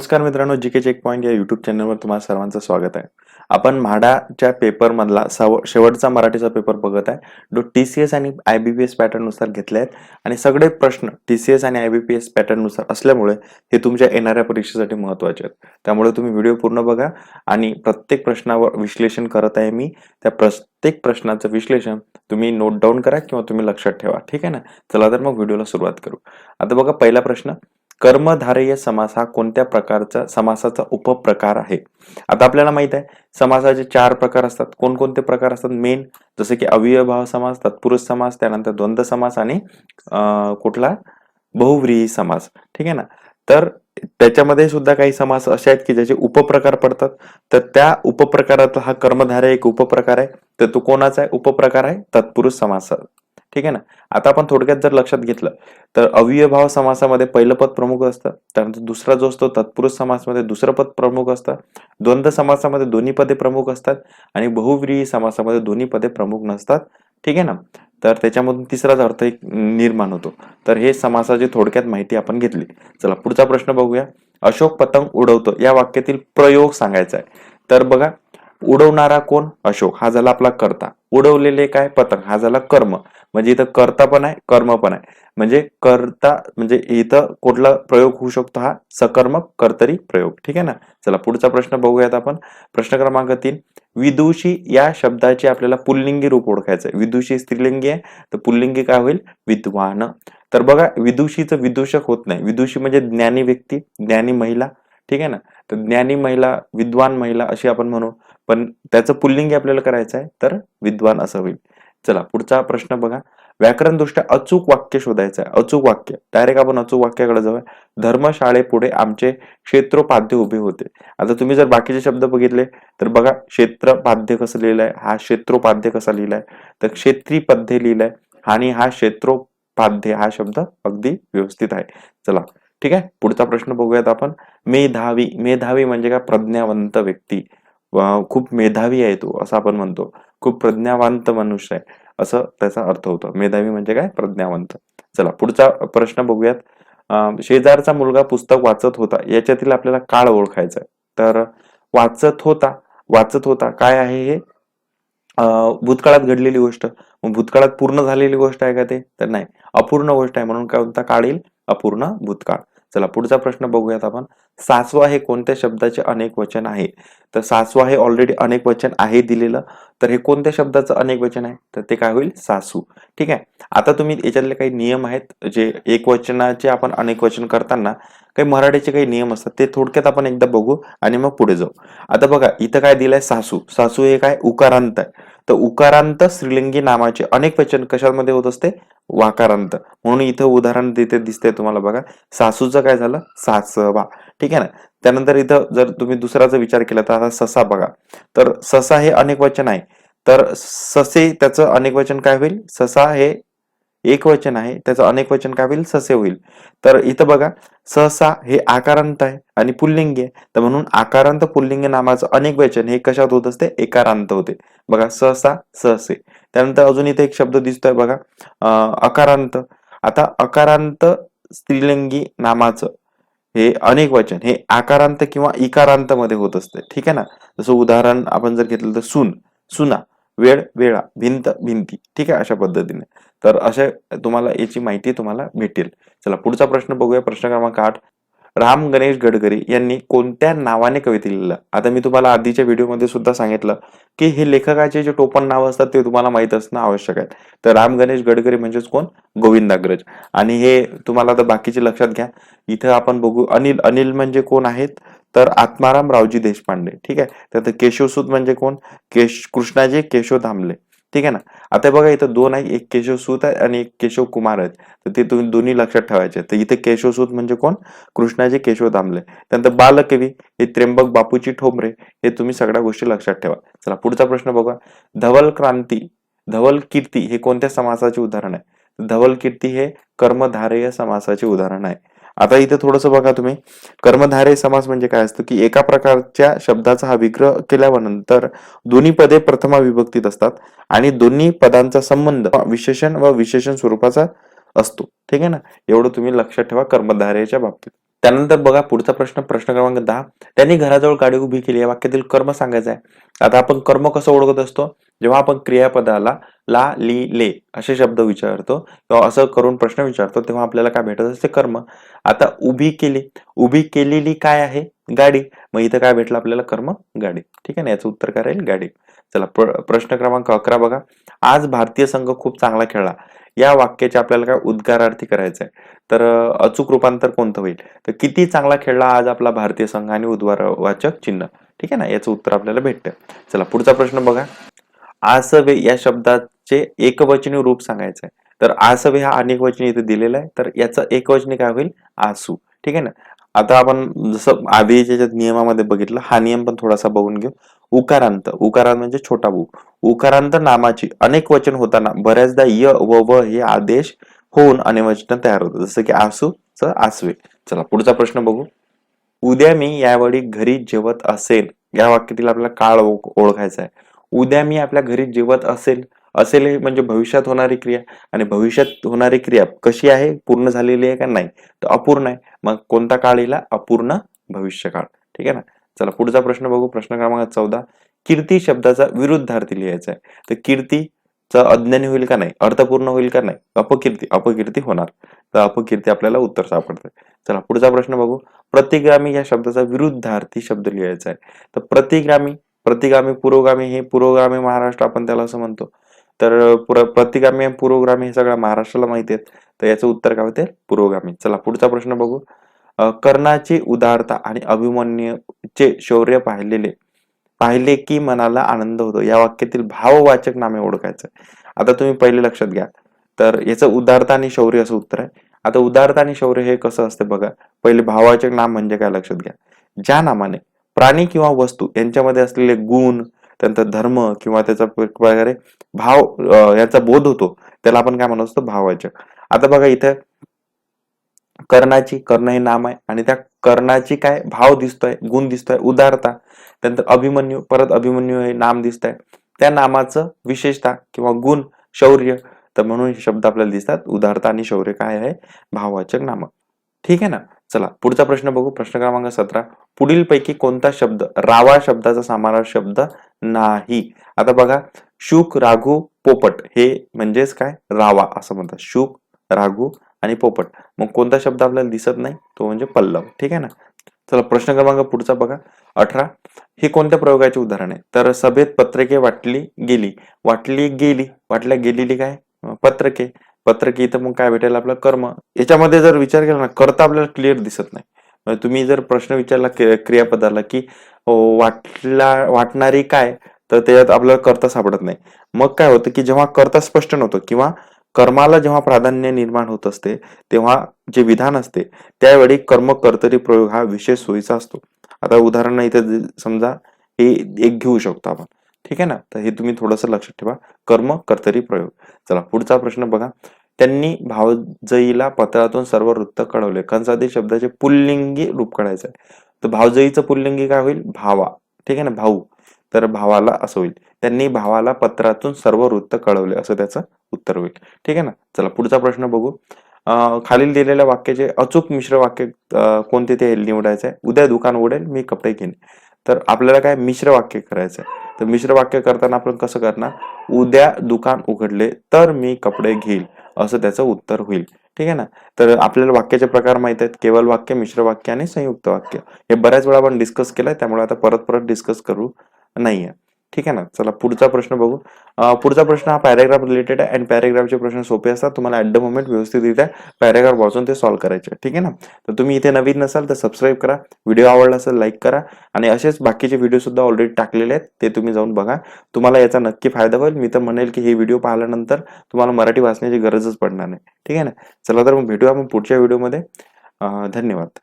नमस्कार मित्रांनो, GK check point या युट्यूब चॅनलवर तुम्हाला सर्वांचं स्वागत आहे. आपण म्हाडाच्या पेपर मधला शेवटचा मराठीचा पेपर बघत आहे. जो टीसीएस आणि आयबीपीएस पॅटर्न नुसार घेतले आहेत आणि सगळे प्रश्न टीसीएस आणि आयबीपीएस पॅटर्न नुसार असल्यामुळे हे तुमच्या येणाऱ्या परीक्षेसाठी महत्त्वाचे आहेत. त्यामुळे तुम्ही व्हिडिओ पूर्ण बघा आणि प्रत्येक प्रश्नावर विश्लेषण करत आहे मी. त्या प्रत्येक प्रश्नाचं विश्लेषण तुम्ही नोट डाऊन करा किंवा तुम्ही लक्षात ठेवा. ठीक आहे ना? चला तर मग व्हिडिओला सुरुवात करू. आता बघा पहिला प्रश्न, कर्मधारय समास हा कोणत्या प्रकारचा समासाचा उपप्रकार आहे? आता आपल्याला माहित आहे समासाचे 4 प्रकार असतात. कोणकोणते प्रकार असतात मेन? जसे की अव्ययभाव समास, तत्पुरुष समास, त्यानंतर द्वंद्व समास आणि कुठला बहुव्रीही समास. ठीक आहे ना? तर त्याच्यामध्ये सुद्धा काही समास असे आहेत की ज्याचे उपप्रकार पडतात. तर त्या उपप्रकारातला हा कर्मधारय एक उपप्रकार आहे. तर तो कोणाचा आहे? उपप्रकार आहे तत्पुरुष समास. ठीक आहे ना? आता आपण थोडक्यात जर लक्षात घेतलं तर अव्ययभाव समासामध्ये पहिलं पद प्रमुख असतं. त्यानंतर दुसरा जो असतो तत्पुरुष समासामध्ये दुसरं पद प्रमुख असतं. द्वंद्व समासामध्ये दोन्ही पदे प्रमुख असतात आणि बहुव्रीही समासामध्ये दोन्ही पदे प्रमुख नसतात. ठीक आहे ना? तर त्याच्यामधून तिसराच अर्थ एक निर्माण होतो. तर हे समासाची थोडक्यात माहिती आपण घेतली. चला पुढचा प्रश्न बघूया. अशोक पतंग उडवतो या वाक्यातील प्रयोग सांगायचा आहे. तर बघा, उडवणारा कोण? अशोक, हा झाला आपला कर्ता. उडवलेले काय? पतंग, हा झाला कर्म. म्हणजे इथं कर्ता पण आहे, कर्म पण आहे. म्हणजे कर्ता म्हणजे इथं कुठला प्रयोग होऊ शकतो? हा सकर्मक कर्तरी प्रयोग. ठीक आहे ना? चला पुढचा प्रश्न बघूयात आपण. प्रश्न क्रमांक 3, विदुषी या शब्दाचे आपल्याला पुल्लिंगी रूप ओळखायचं आहे. विदुषी स्त्रीलिंगी आहे, तर पुल्लिंगी काय होईल? विद्वान. तर बघा, विदुषीचं विदूषक होत नाही. विदुषी म्हणजे ज्ञानी व्यक्ती, ज्ञानी महिला. ठीक आहे ना? तर ज्ञानी महिला, विद्वान महिला अशी आपण म्हणू, पण त्याचं पुल्लिंगी आपल्याला करायचं आहे, तर विद्वान असं होईल. चला पुढचा प्रश्न बघा. व्याकरण दृष्ट्या अचूक वाक्य शोधायचं आहे. अचूक वाक्य, डायरेक्ट आपण अचूक वाक्याकडे जाऊया. धर्मशाळेपुढे आमचे क्षेत्रोपाध्य उभे होते. आता तुम्ही जर बाकीचे शब्द बघितले तर बघा, क्षेत्रपाध्य कसं लिहिलंय, हा क्षेत्रोपाध्य कसा लिहिलाय, तर क्षेत्रीपद्य लिहिलंय आणि हा क्षेत्रोपाध्य हा शब्द अगदी व्यवस्थित आहे. चला ठीक आहे, पुढचा प्रश्न बघूयात आपण. मेधावी, मेधावी म्हणजे काय? प्रज्ञावंत व्यक्ती. खूप मेधावी आहे तो असं आपण म्हणतो. खूप प्रज्ञावंत मनुष्य आहे असं त्याचा अर्थ होतो. मेधावी म्हणजे काय? प्रज्ञावंत. चला पुढचा प्रश्न बघूयात. शेजारचा मुलगा पुस्तक वाचत होता याच्यातील आपल्याला काळ ओळखायचा आहे. तर वाचत होता, वाचत होता काय आहे हे? भूतकाळात घडलेली गोष्ट. मग भूतकाळात पूर्ण झालेली गोष्ट आहे का ते? तर नाही, अपूर्ण गोष्ट आहे. म्हणून काय कोणता काळ येईल? अपूर्ण भूतकाळ. चला पुढचा प्रश्न बघूयात आपण. सासवा हे कोणत्या शब्दाचे अनेक वचन आहे? तर सासवा हे ऑलरेडी अनेक वचन आहे दिलेलं. तर हे कोणत्या शब्दाचं अनेक वचन आहे? तर ते काय होईल? सासू. ठीक आहे. आता तुम्ही याच्यातले काही नियम आहेत जे एक वचनाचे आपण अनेक वचन करताना काही मराठीचे काही नियम असतात, ते थोडक्यात आपण एकदा बघू आणि मग पुढे जाऊ. आता बघा, इथं काय दिलंय? सासू. सासू हे काय? उकारांत आहे. तर उकारांत स्त्रीलिंगी नामाचे अनेक वचन कशामध्ये होत असते? वाकारांत. म्हणून इथं उदाहरण तिथे दिसतंय तुम्हाला बघा. सासूचं काय झालं? सासवा. ठीक आहे ना? त्यानंतर इथं जर तुम्ही दुसराचा विचार केला तर आता ससा बघा. तर ससा हे अनेक वचन आहे. तर ससे त्याचं अनेक वचन काय होईल? ससा हे एक वचन आहे, त्याचं अनेक वचन काय होईल? ससे होईल. तर इथं बघा, सहसा हे आकारांत आहे आणि पुल्लिंगी आहे. तर म्हणून आकारांत पुल्लिंग नामाचं अनेक वचन हे कशात होत असते? एकारांत होते. बघा, सहसा, सहसे. त्यानंतर अजून इथे एक शब्द दिसतोय बघा, अकारांत. आता अकारांत स्त्रीलिंगी नामाचं हे अनेक वचन हे आकारांत किंवा इकारांत मध्ये होत असते. ठीक आहे ना? जसं उदाहरण आपण जर घेतलं तर सून, सुना, वेळ, वेळा, भिंत, भिंती. ठीक आहे, अशा पद्धतीने. तर अशा तुम्हाला याची माहिती तुम्हाला भेटेल. चला पुढचा प्रश्न बघूया. प्रश्न क्रमांक 8, राम गणेश गडकरी यांनी कोणत्या नावाने कविता लिहिलं? आता मी तुम्हाला आधीच्या व्हिडिओमध्ये सुद्धा सांगितलं की हे लेखकाचे जे टोपण नाव असतात ते तुम्हाला माहित असणं आवश्यक आहे. तर राम गणेश गडकरी म्हणजेच कोण? गोविंदाग्रज. आणि हे तुम्हाला आता बाकीचे लक्षात घ्या. इथं आपण बघू, अनिल. अनिल म्हणजे कोण आहेत? तर आत्माराम रावजी देशपांडे. ठीक आहे. तर केशवसूत म्हणजे कोण? कृष्णाजी केशव धामले. ठीक आहे ना? आता बघा, इथं दोन आहे, एक केशवसूत आहे आणि एक केशव कुमार आहेत. तर ते तुम्ही दोन्ही लक्षात ठेवायचे. तर इथे केशवसूत म्हणजे कोण? कृष्णाजी केशव धामले. त्यानंतर बालकवी हे त्र्यंबक बापूजी ठोंबरे. हे तुम्ही सगळ्या गोष्टी लक्षात ठेवा. चला पुढचा प्रश्न बघा. धवल क्रांती, धवल कीर्ती हे कोणत्या समासाचे उदाहरण आहे? धवल कीर्ती हे कर्मधारय समासाचे उदाहरण आहे. आता इथे थोडस बघा तुम्ही, कर्मधारय समास म्हणजे काय असतं की एका प्रकारच्या शब्दाचा हा विग्रह केल्यानंतर दोन्ही पदे प्रथमा विभक्तीत असतात आणि दोन्ही पदांचा संबंध विशेषण व विशेषण स्वरूपाचा असतो. ठीक आहे ना? एवढं तुम्ही लक्षात ठेवा कर्मधारयाच्या बाबतीत. त्यानंतर बघा पुढचा प्रश्न, प्रश्न क्रमांक 10. त्यांनी घराजवळ गाडी उभी केली. या वाक्यातील कर्म सांगायचं आहे. आता आपण कर्म कसं ओळखत असतो? जेव्हा आपण क्रियापदाला ला, ली, ले असे शब्द विचारतो किंवा असं करून प्रश्न विचारतो, तेव्हा आपल्याला काय भेटत असते? कर्म. आता उभी केली, उभी केलेली काय आहे? गाडी. मग इथं काय भेटलं आपल्याला? कर्म, गाडी. ठीक आहे ना, याचं उत्तर काय राहील? गाडी. चला प्रश्न क्रमांक 11 बघा. आज भारतीय संघ खूप चांगला खेळला. या वाक्याचे आपल्याला काय उद्गारार्थी करायचं आहे. तर अचूक रूपांतर कोणतं होईल? तर किती चांगला खेळला आज आपला भारतीय संघ आणि उद्गारवाचक चिन्ह. ठीक आहे ना, याचं उत्तर आपल्याला भेटतं. चला पुढचा प्रश्न बघा. आसवे या शब्दाचे एकवचनी रूप सांगायचं आहे. तर आसवे हा अनेकवचनी इथे दिलेला आहे, तर याचं एकवचनी काय होईल? आसू. ठीक आहे ना. आता आपण जसं आधीच्या नियमामध्ये बघितलं, हा नियम पण थोडासा बघून घेऊ. उकारांत, उकारांत म्हणजे छोटा ऊ. उकारांत नामाची अनेक वचन होताना बऱ्याचदा य व व हे आदेश होऊन अनेकवचन तयार होतं, जसं की आसू च आसवे. चला पुढचा प्रश्न बघू. उद्या मी यावेळी घरी जेवत असेल, या वाक्यातील आपल्याला काळ ओळखायचा आहे. उद्या मी आपल्या घरी जेवत असेल, असेल हे म्हणजे भविष्यात होणारी क्रिया, आणि भविष्यात होणारी क्रिया कशी आहे? पूर्ण झालेली आहे का नाही? तर अपूर्ण आहे. मग कोणता काळ येईल? अपूर्ण भविष्यकाळ. ठीक आहे ना. चला पुढचा प्रश्न बघू. प्रश्न क्रमांक 14. कीर्ती शब्दाचा विरुद्धार्थी लिहायचा आहे. तर कीर्तीचं अज्ञानी होईल का नाही? अर्थपूर्ण होईल का नाही? अपकीर्ती, अपकीर्ती होणार. तर अपकीर्ती आपल्याला उत्तर सापडतं. चला पुढचा प्रश्न बघू. प्रतिगामी या शब्दाचा विरुद्धार्थी शब्द लिहायचा आहे. तर प्रतिगामी, प्रतिगामी, पुरोगामी, हे पुरोगामी महाराष्ट्र आपण त्याला असं म्हणतो. तर प्रतिगामी आणि पुरोगामी हे सगळ्या महाराष्ट्राला माहिती आहेत. तर याचं उत्तर काय होते? पुरोगामी. चला पुढचा प्रश्न बघू. कर्णाची उदारता आणि अभिमन्यूचे शौर्य पाहिले की मनाला आनंद होतो. या वाक्यातील भाववाचक नामे ओळखायचं. आता तुम्ही पहिले लक्षात घ्या. तर याचं उदारता आणि शौर्य असं उत्तर आहे. आता उदारता आणि शौर्य हे कसं असते बघा. पहिले भाववाचक नाम म्हणजे काय लक्षात घ्या. ज्या नामाने प्राणी किंवा वस्तू यांच्यामध्ये असलेले गुण, त्यांचा धर्म किंवा त्याचा प्रकारे भाव याचा बोध होतो, त्याला आपण काय म्हणत असतो? भाववाचक. आता बघा इथे कर्णाची, कर्ण हे नाम आहे आणि त्या कर्णाची काय भाव दिसतोय, गुण दिसतोय? उदारता. त्यानंतर अभिमन्यू, परत अभिमन्यू हे नाम दिसत आहे. त्या नामाचं विशेषता किंवा गुण शौर्य. तर म्हणून हे शब्द आपल्याला दिसतात. उदारता आणि शौर्य काय आहे? भाववाचक नाम. ठीक आहे ना. चला पुढचा प्रश्न बघू. प्रश्न क्रमांक 17. पुढील पैकी कोणता शब्द रावा शब्दाचा समानार्थी शब्द नाही? आता बघा, शुक, राघू, पोपट हे म्हणजेच काय? रावा असं म्हणतात. शुक, राघू आणि पोपट. मग कोणता शब्द आपल्याला दिसत नाही? तो म्हणजे पल्लव. ठीक आहे ना. चला प्रश्न क्रमांक पुढचा बघा. 18. हे कोणत्या प्रयोगाचे उदाहरण आहे? तर सभेत पत्रके वाटली गेली. वाटली गेली, वाटल्या गेलेली काय? पत्रके. पत्रके इथं मग काय भेटेल? आपलं कर्म. याच्यामध्ये जर विचार केला ना, कर्ता आपल्याला क्लिअर दिसत नाही. तुम्ही जर प्रश्न विचारला क्रियापदाला की वाटणारी काय, तर त्याच्यात आपल्याला कर्ता सापडत नाही. मग काय होतं की जेव्हा कर्ता स्पष्ट नव्हतं किंवा कर्माला जेव्हा प्राधान्य निर्माण होत असते, तेव्हा जे विधान असते त्यावेळी कर्म कर्तरी प्रयोग हा विशेष सोयीचा असतो. आता उदाहरण इथे समजा हे एक घेऊ शकतो आपण. ठीक आहे ना. तर हे तुम्ही थोडंसं लक्षात ठेवा. कर्म कर्तरी प्रयोग. चला पुढचा प्रश्न बघा. त्यांनी भावजईला पत्रातून सर्व वृत्त कळवले. कंसातील शब्दाचे पुल्लिंगी रूप काढायचं आहे. तर भावजईचं पुल्लिंगी काय होईल? भावा. ठीक आहे ना, भाऊ. तर भावाला असं होईल. त्यांनी भावाला पत्रातून सर्व वृत्त कळवले असं त्याचं उत्तर होईल. ठीक आहे ना. चला पुढचा प्रश्न बघू. खालील दिलेल्या वाक्याचे अचूक मिश्र वाक्य कोणते ते निवडायचं आहे. उद्या दुकान उघडेल, मी कपडे घेईन. तर आपल्याला काय मिश्र वाक्य करायचं आहे. तर मिश्र वाक्य करताना आपण कसं करणार? उद्या दुकान उघडले तर मी कपडे घेईल असं त्याचं उत्तर होईल. ठीक आहे ना. तर आपल्याला वाक्याचे प्रकार माहित आहेत. केवळ वाक्य, मिश्र वाक्य आणि संयुक्त वाक्य. हे बऱ्याच वेळा आपण डिस्कस केलंय, त्यामुळे आता परत परत डिस्कस करू नाहीये. ठीक आहे ना. चला पुढचा प्रश्न बघू. पुढचा प्रश्न हा पॅराग्राफ रिलेटेड आहे आणि पॅराग्राफचे प्रश्न सोपे असतात. तुम्हाला ऍट द मोमेंट व्यवस्थितरित्या पॅराग्राफ वाचून ते सॉल्व्ह करायचे. ठीक आहे ना. तर तुम्ही इथे नवीन नसाल तर सबस्क्राईब करा. व्हिडिओ आवडला असेल लाईक करा आणि असेच बाकीचे व्हिडिओ सुद्धा ऑलरेडी टाकलेले आहेत, ते तुम्ही जाऊन बघा. तुम्हाला याचा नक्की फायदा होईल. मी तर म्हणेल की हे व्हिडिओ पाहिल्यानंतर तुम्हाला मराठी वाचण्याची गरजच पडणार नाही. ठीक आहे ना. चला तर मग भेटूया आपण पुढच्या व्हिडिओमध्ये. धन्यवाद.